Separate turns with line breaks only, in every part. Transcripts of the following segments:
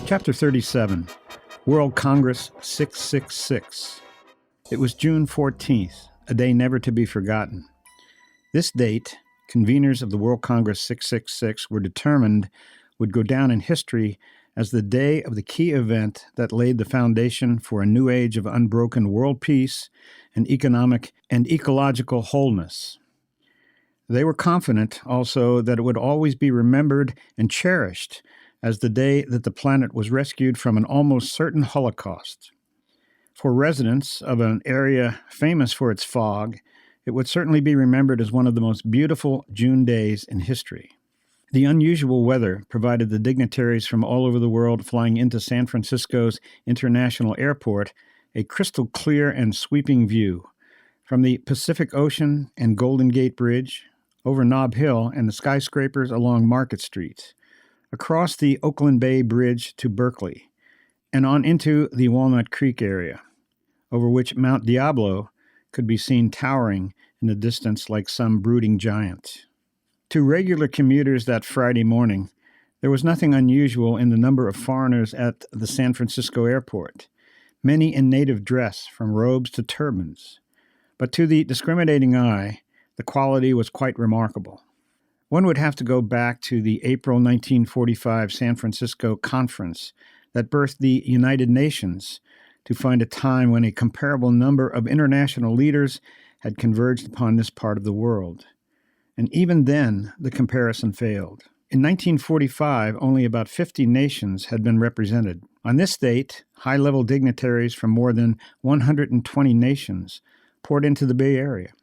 Chapter 37, World Congress 666. It was June 14th, a day never to be forgotten. This date, conveners of the World Congress 666 were determined would go down in history as the day of the key event that laid the foundation for a new age of unbroken world peace and economic and ecological wholeness. They were confident also that it would always be remembered and cherished as the day that the planet was rescued from an almost certain holocaust. For residents of an area famous for its fog, it would certainly be remembered as one of the most beautiful June days in history. The unusual weather provided the dignitaries from all over the world flying into San Francisco's International Airport a crystal clear and sweeping view from the Pacific Ocean and Golden Gate Bridge, over Nob Hill and the skyscrapers along Market Street, across the Oakland Bay Bridge to Berkeley, and on into the Walnut Creek area, over which Mount Diablo could be seen towering in the distance like some brooding giant. To regular commuters that Friday morning, there was nothing unusual in the number of foreigners at the San Francisco airport, many in native dress from robes to turbans. But to the discriminating eye, the quality was quite remarkable. One would have to go back to the April 1945 San Francisco conference that birthed the United Nations to find a time when a comparable number of international leaders had converged upon this part of the world. And even then, the comparison failed. In 1945, only about 50 nations had been represented. On this date, high-level dignitaries from more than 120 nations poured into the Bay Area.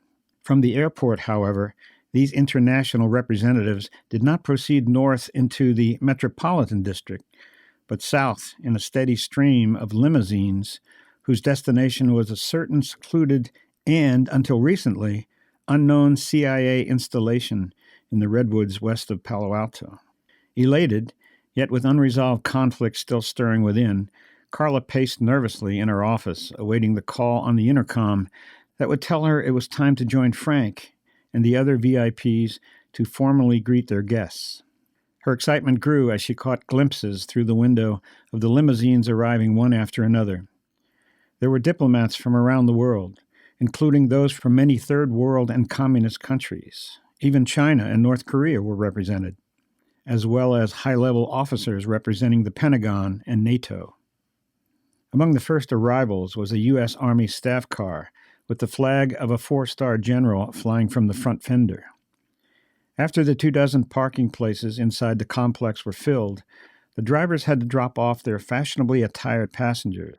From the airport, however, these international representatives did not proceed north into the metropolitan district, but south in a steady stream of limousines whose destination was a certain secluded and, until recently, unknown CIA installation in the redwoods west of Palo Alto. Elated, yet with unresolved conflict still stirring within, Carla paced nervously in her office, awaiting the call on the intercom that would tell her it was time to join Frank and the other VIPs to formally greet their guests. Her excitement grew as she caught glimpses through the window of the limousines arriving one after another. There were diplomats from around the world, including those from many third world and communist countries. Even China and North Korea were represented, as well as high-level officers representing the Pentagon and NATO. Among the first arrivals was a U.S. Army staff car with the flag of a four-star general flying from the front fender. After the 24 parking places inside the complex were filled, the drivers had to drop off their fashionably attired passengers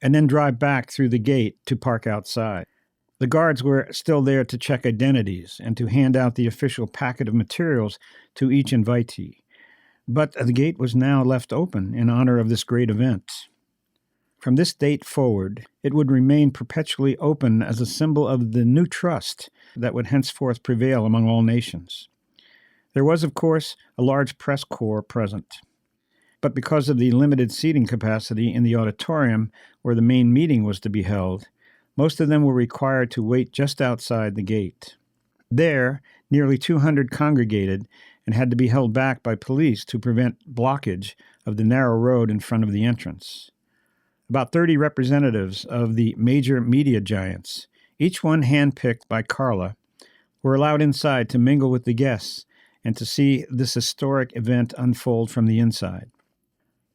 and then drive back through the gate to park outside. The guards were still there to check identities and to hand out the official packet of materials to each invitee. But the gate was now left open in honor of this great event. From this date forward, it would remain perpetually open as a symbol of the new trust that would henceforth prevail among all nations. There was, of course, a large press corps present. But because of the limited seating capacity in the auditorium where the main meeting was to be held, most of them were required to wait just outside the gate. There, nearly 200 congregated and had to be held back by police to prevent blockage of the narrow road in front of the entrance. About 30 representatives of the major media giants, each one handpicked by Carla, were allowed inside to mingle with the guests and to see this historic event unfold from the inside.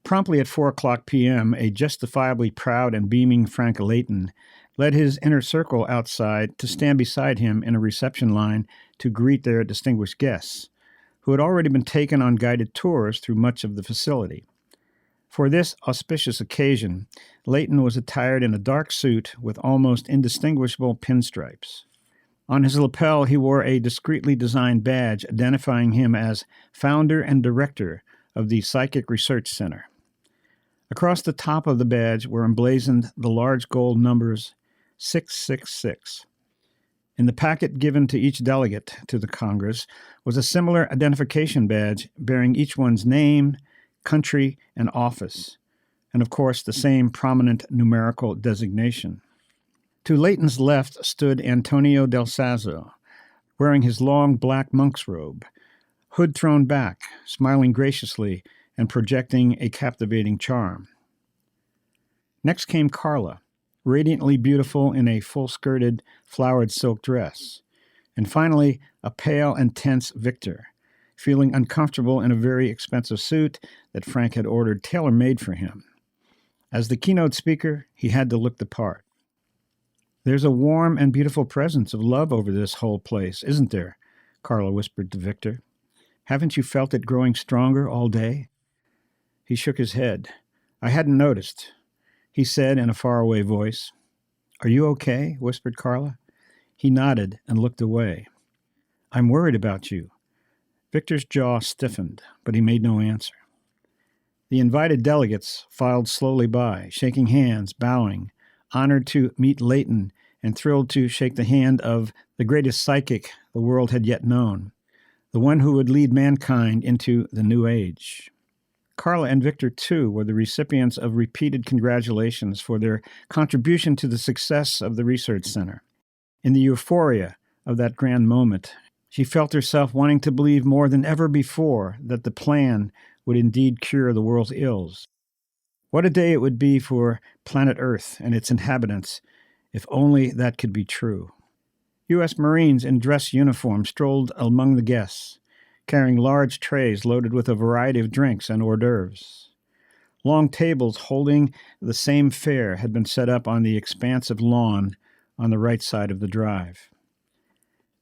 Promptly at 4:00 p.m., a justifiably proud and beaming Frank Layton led his inner circle outside to stand beside him in a reception line to greet their distinguished guests, who had already been taken on guided tours through much of the facility. For this auspicious occasion, Layton was attired in a dark suit with almost indistinguishable pinstripes. On his lapel, he wore a discreetly designed badge identifying him as founder and director of the Psychic Research Center. Across the top of the badge were emblazoned the large gold numbers 666. In the packet given to each delegate to the Congress was a similar identification badge bearing each one's name, country, and office, and of course the same prominent numerical designation. To Layton's left stood Antonio del Sasso, wearing his long black monk's robe, hood thrown back, smiling graciously and projecting a captivating charm. Next came Carla, radiantly beautiful in a full-skirted, flowered silk dress. And finally, a pale and tense Victor, feeling uncomfortable in a very expensive suit that Frank had ordered tailor-made for him. As the keynote speaker, he had to look the part. "There's a warm and beautiful presence of love over this whole place, isn't there?" Carla whispered to Victor. "Haven't you felt it growing stronger all day?" He shook his head. "I hadn't noticed," he said in a faraway voice. "Are you okay?" whispered Carla. He nodded and looked away. "I'm worried about you." Victor's jaw stiffened, but he made no answer. The invited delegates filed slowly by, shaking hands, bowing, honored to meet Leighton and thrilled to shake the hand of the greatest psychic the world had yet known, the one who would lead mankind into the new age. Carla and Victor, too, were the recipients of repeated congratulations for their contribution to the success of the research center. In the euphoria of that grand moment, she felt herself wanting to believe more than ever before that the plan would indeed cure the world's ills. What a day it would be for planet Earth and its inhabitants, if only that could be true. U.S. Marines in dress uniform strolled among the guests, carrying large trays loaded with a variety of drinks and hors d'oeuvres. Long tables holding the same fare had been set up on the expansive lawn on the right side of the drive.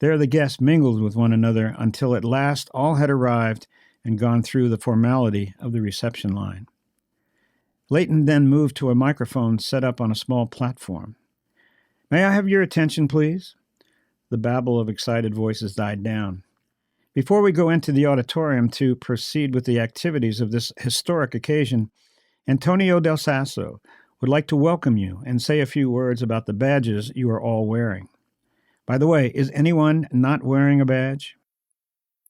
There the guests mingled with one another until at last all had arrived and gone through the formality of the reception line. Leighton then moved to a microphone set up on a small platform. "May I have your attention, please?" The babble of excited voices died down. "Before we go into the auditorium to proceed with the activities of this historic occasion, Antonio Del Sasso would like to welcome you and say a few words about the badges you are all wearing. By the way, is anyone not wearing a badge?"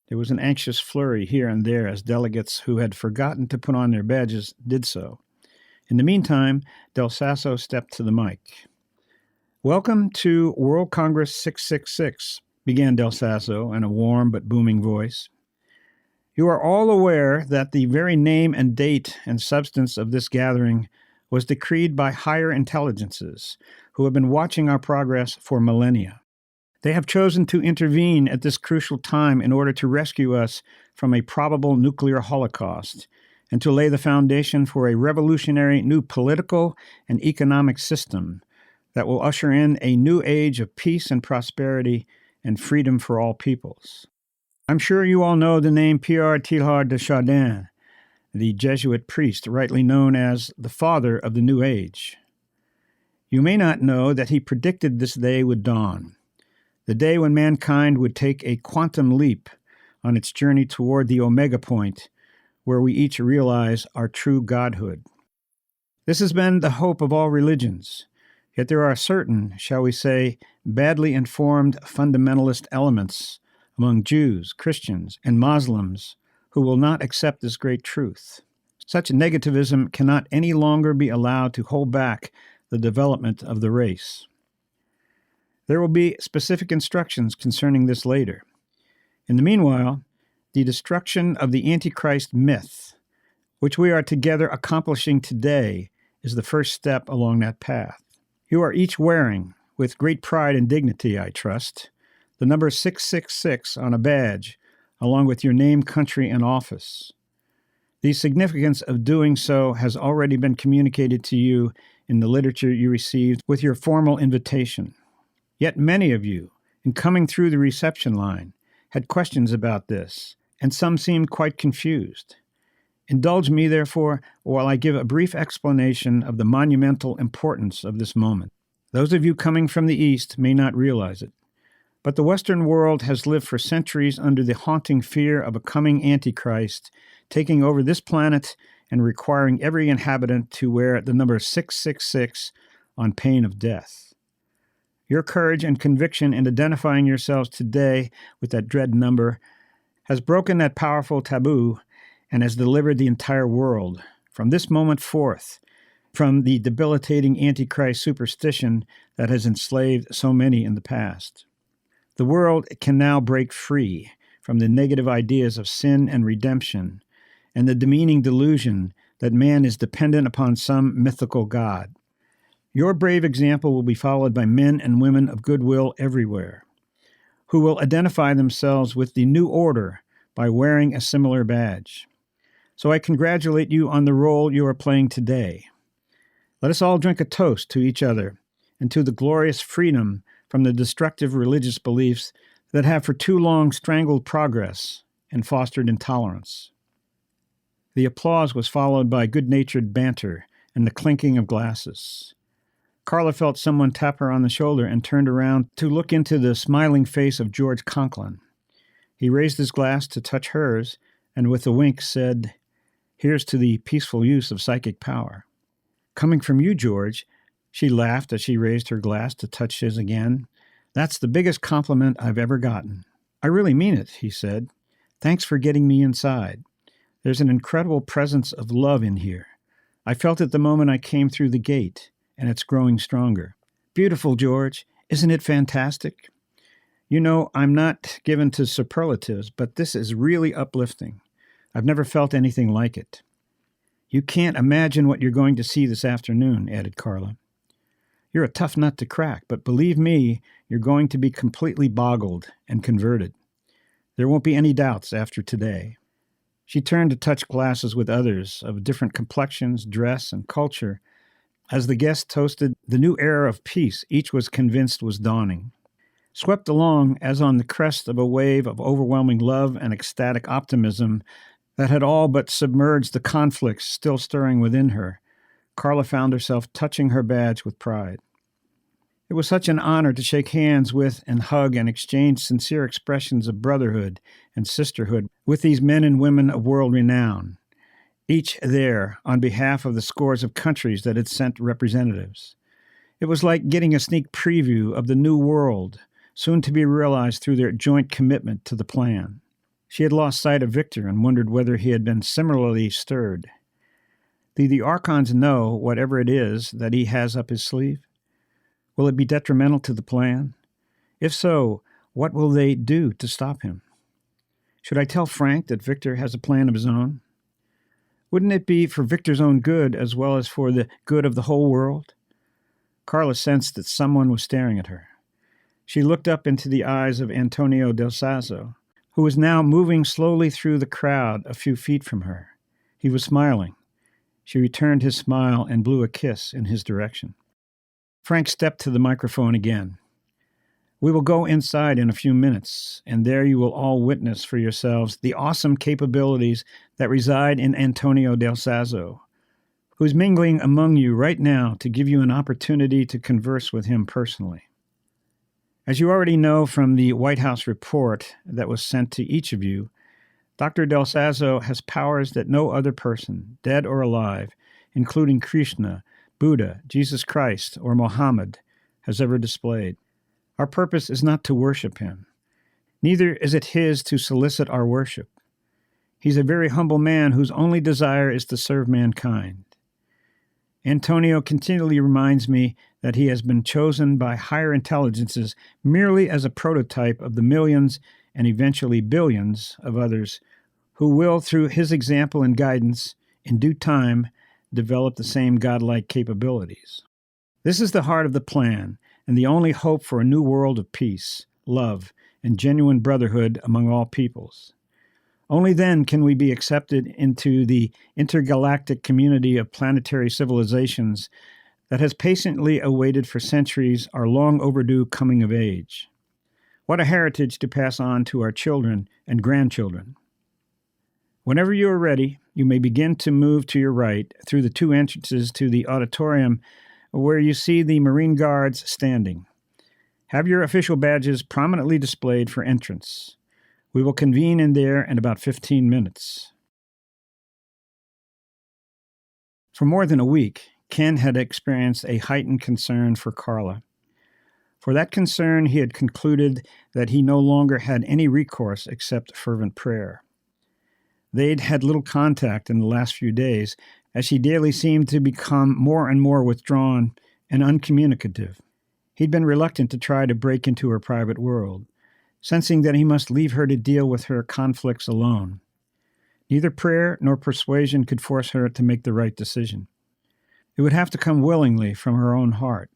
There was an anxious flurry here and there as delegates who had forgotten to put on their badges did so. In the meantime, Del Sasso stepped to the mic. "Welcome to World Congress 666, began Del Sasso in a warm but booming voice. "You are all aware that the very name and date and substance of this gathering was decreed by higher intelligences who have been watching our progress for millennia. They have chosen to intervene at this crucial time in order to rescue us from a probable nuclear holocaust and to lay the foundation for a revolutionary new political and economic system that will usher in a new age of peace and prosperity and freedom for all peoples. I'm sure you all know the name Pierre Teilhard de Chardin, the Jesuit priest rightly known as the father of the New Age. You may not know that he predicted this day would dawn, the day when mankind would take a quantum leap on its journey toward the Omega point, where we each realize our true godhood. This has been the hope of all religions, yet there are certain, shall we say, badly informed fundamentalist elements among Jews, Christians, and Muslims who will not accept this great truth. Such negativism cannot any longer be allowed to hold back the development of the race. There will be specific instructions concerning this later. In the meanwhile, the destruction of the Antichrist myth, which we are together accomplishing today, is the first step along that path. You are each wearing, with great pride and dignity, I trust, the number 666 on a badge, along with your name, country, and office. The significance of doing so has already been communicated to you in the literature you received with your formal invitation. Yet many of you, in coming through the reception line, had questions about this, and some seemed quite confused. Indulge me, therefore, while I give a brief explanation of the monumental importance of this moment. Those of you coming from the East may not realize it, but the Western world has lived for centuries under the haunting fear of a coming Antichrist taking over this planet and requiring every inhabitant to wear the number 666 on pain of death. Your courage and conviction in identifying yourselves today with that dread number has broken that powerful taboo and has delivered the entire world, from this moment forth, from the debilitating Antichrist superstition that has enslaved so many in the past. The world can now break free from the negative ideas of sin and redemption and the demeaning delusion that man is dependent upon some mythical god. Your brave example will be followed by men and women of goodwill everywhere, who will identify themselves with the new order by wearing a similar badge. So I congratulate you on the role you are playing today. Let us all drink a toast to each other and to the glorious freedom from the destructive religious beliefs that have for too long strangled progress and fostered intolerance. The applause was followed by good-natured banter and the clinking of glasses. Carla felt someone tap her on the shoulder and turned around to look into the smiling face of George Conklin. He raised his glass to touch hers and with a wink said, "Here's to the peaceful use of psychic power." "Coming from you, George," she laughed as she raised her glass to touch his again. "That's the biggest compliment I've ever gotten." "I really mean it," he said. "Thanks for getting me inside. There's an incredible presence of love in here. I felt it the moment I came through the gate, and it's growing stronger." "Beautiful, George. Isn't it fantastic?" "You know, I'm not given to superlatives, but this is really uplifting. I've never felt anything like it." "You can't imagine what you're going to see this afternoon," added Carla. "You're a tough nut to crack, but believe me, you're going to be completely boggled and converted. There won't be any doubts after today." She turned to touch glasses with others of different complexions, dress, and culture. As the guests toasted the new era of peace each was convinced was dawning. Swept along as on the crest of a wave of overwhelming love and ecstatic optimism that had all but submerged the conflicts still stirring within her, Carla found herself touching her badge with pride. It was such an honor to shake hands with and hug and exchange sincere expressions of brotherhood and sisterhood with these men and women of world renown, each there on behalf of the scores of countries that had sent representatives. It was like getting a sneak preview of the new world, soon to be realized through their joint commitment to the plan. She had lost sight of Victor and wondered whether he had been similarly stirred. Do the Archons know whatever it is that he has up his sleeve? Will it be detrimental to the plan? If so, what will they do to stop him? Should I tell Frank that Victor has a plan of his own? Wouldn't it be for Victor's own good as well as for the good of the whole world? Carla sensed that someone was staring at her. She looked up into the eyes of Antonio del Sazzo, who was now moving slowly through the crowd a few feet from her. He was smiling. She returned his smile and blew a kiss in his direction. Frank stepped to the microphone again. "We will go inside in a few minutes, and there you will all witness for yourselves the awesome capabilities that reside in Antonio del Sazzo, who's mingling among you right now to give you an opportunity to converse with him personally. As you already know from the White House report that was sent to each of you, Dr. Del Sazzo has powers that no other person, dead or alive, including Krishna, Buddha, Jesus Christ, or Mohammed, has ever displayed. Our purpose is not to worship him. Neither is it his to solicit our worship. He's a very humble man whose only desire is to serve mankind. Antonio continually reminds me that he has been chosen by higher intelligences merely as a prototype of the millions and eventually billions of others who will, through his example and guidance, in due time, develop the same godlike capabilities. This is the heart of the plan and the only hope for a new world of peace, love, and genuine brotherhood among all peoples. Only then can we be accepted into the intergalactic community of planetary civilizations that has patiently awaited for centuries our long overdue coming of age. What a heritage to pass on to our children and grandchildren. Whenever you are ready, you may begin to move to your right through the two entrances to the auditorium where you see the Marine Guards standing. Have your official badges prominently displayed for entrance. We will convene in there in about 15 minutes. For more than a week, Ken had experienced a heightened concern for Carla. For that concern, he had concluded that he no longer had any recourse except fervent prayer. They'd had little contact in the last few days, as she daily seemed to become more and more withdrawn and uncommunicative. He'd been reluctant to try to break into her private world, sensing that he must leave her to deal with her conflicts alone. Neither prayer nor persuasion could force her to make the right decision. It would have to come willingly from her own heart.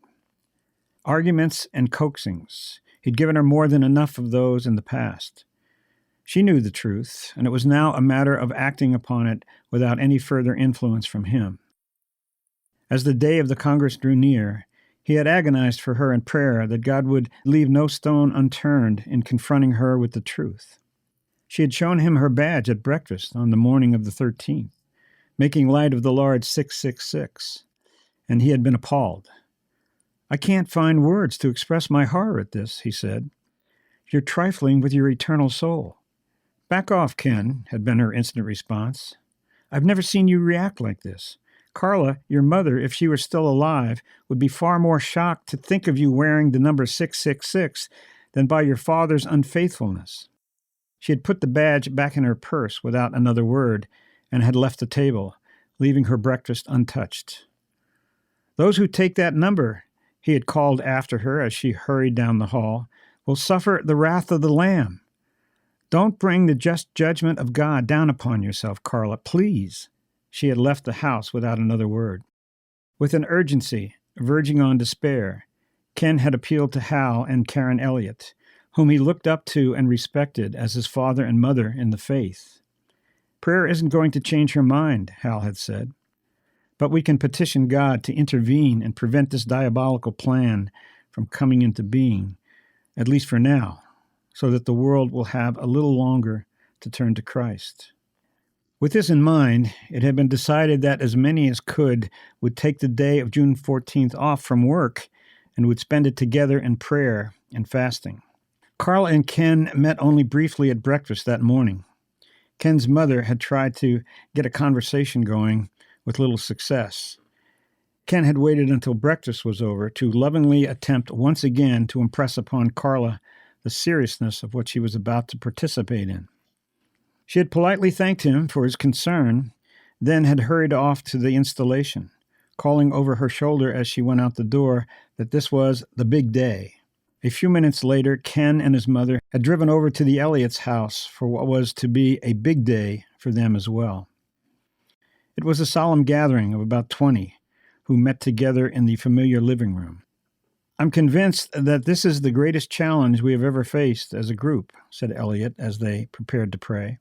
Arguments and coaxings. He'd given her more than enough of those in the past. She knew the truth, and it was now a matter of acting upon it without any further influence from him. As the day of the Congress drew near, he had agonized for her in prayer that God would leave no stone unturned in confronting her with the truth. She had shown him her badge at breakfast on the morning of the 13th, making light of the large 666, and he had been appalled. "I can't find words to express my horror at this," he said. "You're trifling with your eternal soul." "Back off, Ken," had been her instant response. "I've never seen you react like this. Carla, your mother, if she were still alive, would be far more shocked to think of you wearing the number 666 than by your father's unfaithfulness." She had put the badge back in her purse without another word and had left the table, leaving her breakfast untouched. "Those who take that number," he had called after her as she hurried down the hall, "will suffer the wrath of the Lamb. Don't bring the just judgment of God down upon yourself, Carla, please." She had left the house without another word. With an urgency verging on despair, Ken had appealed to Hal and Karen Elliott, whom he looked up to and respected as his father and mother in the faith. "Prayer isn't going to change her mind," Hal had said, "but we can petition God to intervene and prevent this diabolical plan from coming into being, at least for now, so that the world will have a little longer to turn to Christ." With this in mind, it had been decided that as many as could would take the day of June 14th off from work and would spend it together in prayer and fasting. Carla and Ken met only briefly at breakfast that morning. Ken's mother had tried to get a conversation going with little success. Ken had waited until breakfast was over to lovingly attempt once again to impress upon Carla the seriousness of what she was about to participate in. She had politely thanked him for his concern, then had hurried off to the installation, calling over her shoulder as she went out the door that this was the big day. A few minutes later, Ken and his mother had driven over to the Elliott's house for what was to be a big day for them as well. It was a solemn gathering of about 20 who met together in the familiar living room. "I'm convinced that this is the greatest challenge we have ever faced as a group," said Elliott as they prepared to pray.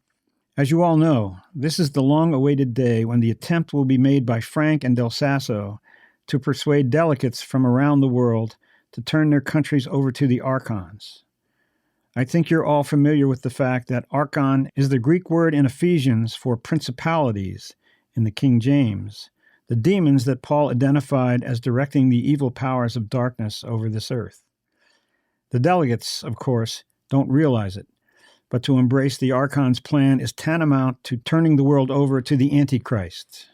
"As you all know, this is the long-awaited day when the attempt will be made by Frank and Del Sasso to persuade delegates from around the world to turn their countries over to the archons. I think you're all familiar with the fact that archon is the Greek word in Ephesians for principalities in the King James, the demons that Paul identified as directing the evil powers of darkness over this earth. The delegates, of course, don't realize it, but to embrace the archon's plan is tantamount to turning the world over to the Antichrist.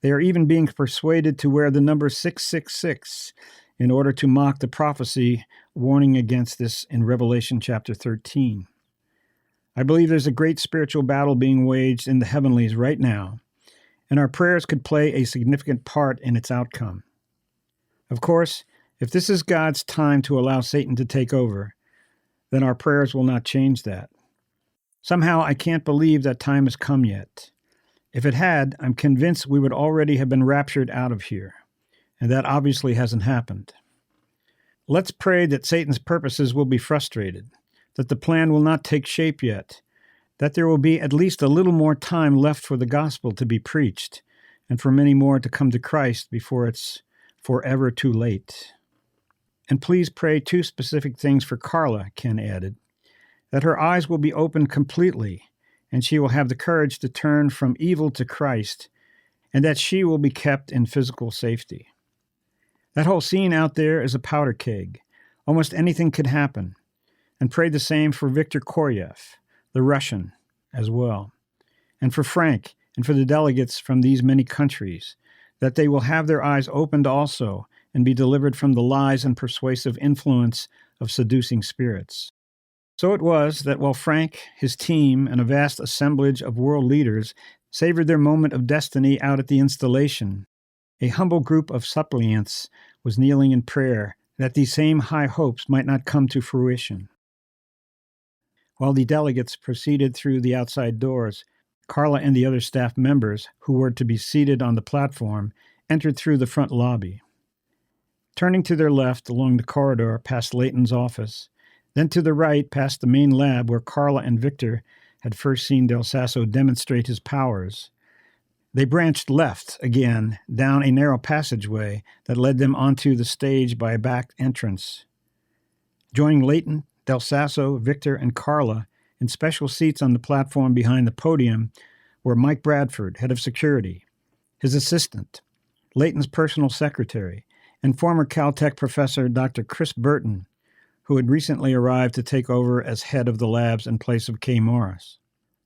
They are even being persuaded to wear the number 666 in order to mock the prophecy warning against this in Revelation chapter 13. I believe there's a great spiritual battle being waged in the heavenlies right now, and our prayers could play a significant part in its outcome. Of course, if this is God's time to allow Satan to take over, then our prayers will not change that. Somehow, I can't believe that time has come yet. If it had, I'm convinced we would already have been raptured out of here, and that obviously hasn't happened. Let's pray that Satan's purposes will be frustrated, that the plan will not take shape yet, that there will be at least a little more time left for the gospel to be preached, and for many more to come to Christ before it's forever too late. And please pray 2 specific things for Carla, Ken added, that her eyes will be opened completely, and she will have the courage to turn from evil to Christ, and that she will be kept in physical safety. That whole scene out there is a powder keg. Almost anything could happen. And pray the same for Viktor Koryev, the Russian, as well. And for Frank, and for the delegates from these many countries, that they will have their eyes opened also and be delivered from the lies and persuasive influence of seducing spirits. So it was that while Frank, his team, and a vast assemblage of world leaders savored their moment of destiny out at the installation, a humble group of suppliants was kneeling in prayer that these same high hopes might not come to fruition. While the delegates proceeded through the outside doors, Carla and the other staff members, who were to be seated on the platform, entered through the front lobby. Turning to their left along the corridor past Layton's office, then to the right past the main lab where Carla and Victor had first seen Del Sasso demonstrate his powers, they branched left again down a narrow passageway that led them onto the stage by a back entrance. Joining Layton, Del Sasso, Victor, and Carla in special seats on the platform behind the podium were Mike Bradford, head of security, his assistant, Layton's personal secretary, and former Caltech professor Dr. Chris Burton, who had recently arrived to take over as head of the labs in place of Kay Morris.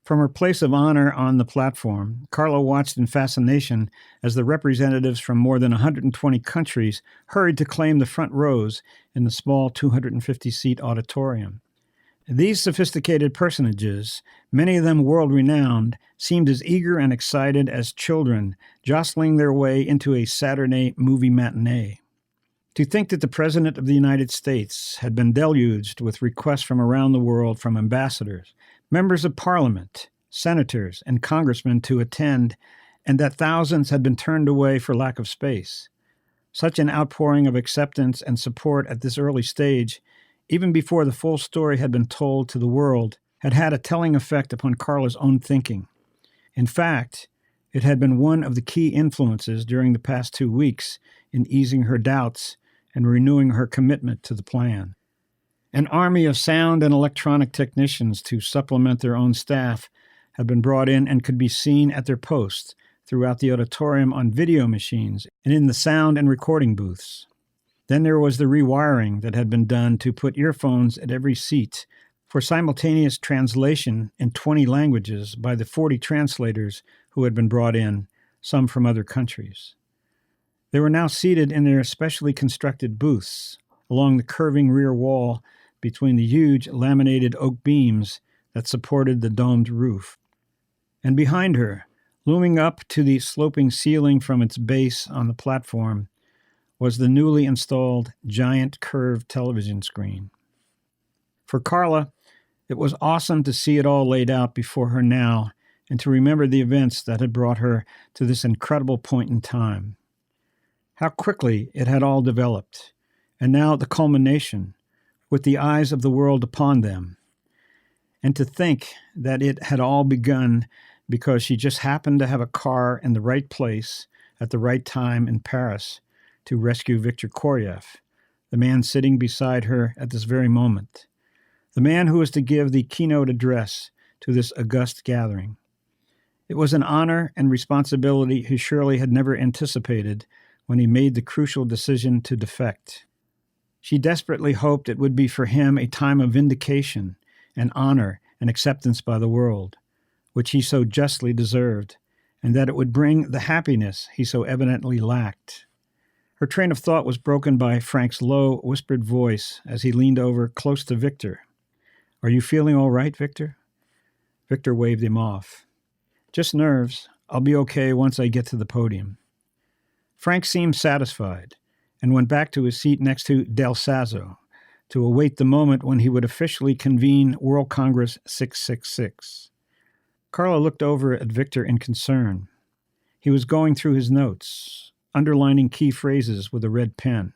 From her place of honor on the platform, Carla watched in fascination as the representatives from more than 120 countries hurried to claim the front rows in the small 250-seat auditorium. These sophisticated personages, many of them world-renowned, seemed as eager and excited as children, jostling their way into a Saturday movie matinee. To think that the President of the United States had been deluged with requests from around the world from ambassadors, members of Parliament, senators, and congressmen to attend, and that thousands had been turned away for lack of space. Such an outpouring of acceptance and support at this early stage, even before the full story had been told to the world, had had a telling effect upon Carla's own thinking. In fact, it had been one of the key influences during the past 2 weeks in easing her doubts and renewing her commitment to the plan. An army of sound and electronic technicians to supplement their own staff had been brought in and could be seen at their posts throughout the auditorium on video machines and in the sound and recording booths. Then there was the rewiring that had been done to put earphones at every seat for simultaneous translation in 20 languages by the 40 translators who had been brought in, some from other countries. They were now seated in their specially constructed booths along the curving rear wall between the huge laminated oak beams that supported the domed roof. And behind her, looming up to the sloping ceiling from its base on the platform, was the newly installed giant curved television screen. For Carla, it was awesome to see it all laid out before her now and to remember the events that had brought her to this incredible point in time. How quickly it had all developed, and now the culmination, with the eyes of the world upon them. And to think that it had all begun because she just happened to have a car in the right place at the right time in Paris to rescue Victor Koryev, the man sitting beside her at this very moment, the man who was to give the keynote address to this august gathering. It was an honor and responsibility he surely had never anticipated when he made the crucial decision to defect. She desperately hoped it would be for him a time of vindication and honor and acceptance by the world, which he so justly deserved, and that it would bring the happiness he so evidently lacked. Her train of thought was broken by Frank's low, whispered voice as he leaned over close to Victor. "Are you feeling all right, Victor?" Victor waved him off. "Just nerves. I'll be okay once I get to the podium." Frank seemed satisfied and went back to his seat next to Del Sasso to await the moment when he would officially convene World Congress 666. Carla looked over at Victor in concern. He was going through his notes, underlining key phrases with a red pen.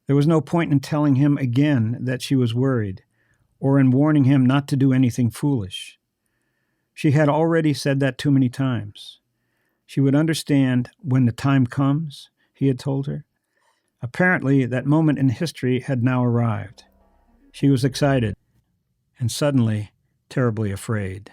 There was no point in telling him again that she was worried, or in warning him not to do anything foolish. She had already said that too many times. She would understand when the time comes, he had told her. Apparently, that moment in history had now arrived. She was excited, and suddenly terribly afraid.